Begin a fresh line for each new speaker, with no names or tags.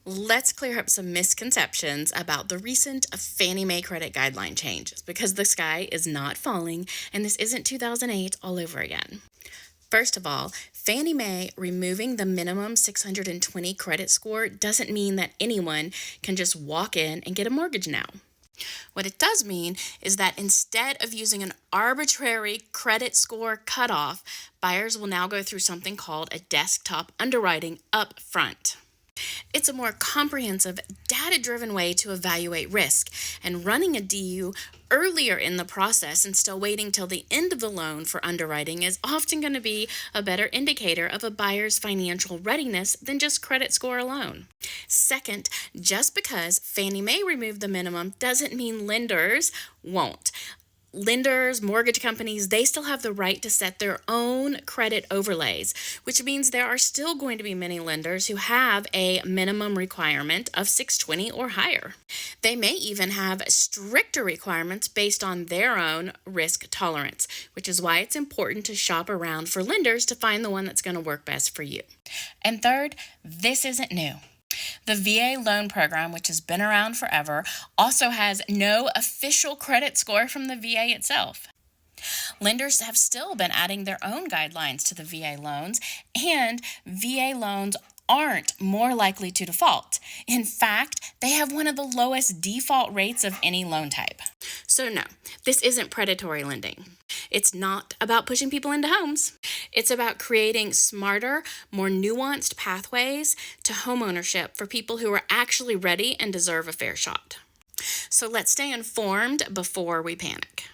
Let's clear up some misconceptions about the recent Fannie Mae credit guideline changes because the sky is not falling and this isn't 2008 all over again. First of all, Fannie Mae removing the minimum 620 credit score doesn't mean that anyone can just walk in and get a mortgage now. What it does mean is that instead of using an arbitrary credit score cutoff, buyers will now go through something called a desktop underwriting up front. It's a more comprehensive, data driven way to evaluate risk, and running a DU earlier in the process and still waiting till the end of the loan for underwriting is often going to be a better indicator of a buyer's financial readiness than just credit score alone. Second, just because Fannie Mae removed the minimum doesn't mean lenders won't. Lenders, mortgage companies, they still have the right to set their own credit overlays, which means there are still going to be many lenders who have a minimum requirement of 620 or higher. They may even have stricter requirements based on their own risk tolerance, which is why it's important to shop around for lenders to find the one that's going to work best for you. And third, this isn't new. The VA loan program, which has been around forever, also has no official credit score from the VA itself. Lenders have still been adding their own guidelines to the VA loans, and VA loans aren't more likely to default. In fact, they have one of the lowest default rates of any loan type. So no, this isn't predatory lending. It's not about pushing people into homes. It's about creating smarter, more nuanced pathways to homeownership for people who are actually ready and deserve a fair shot. So let's stay informed before we panic.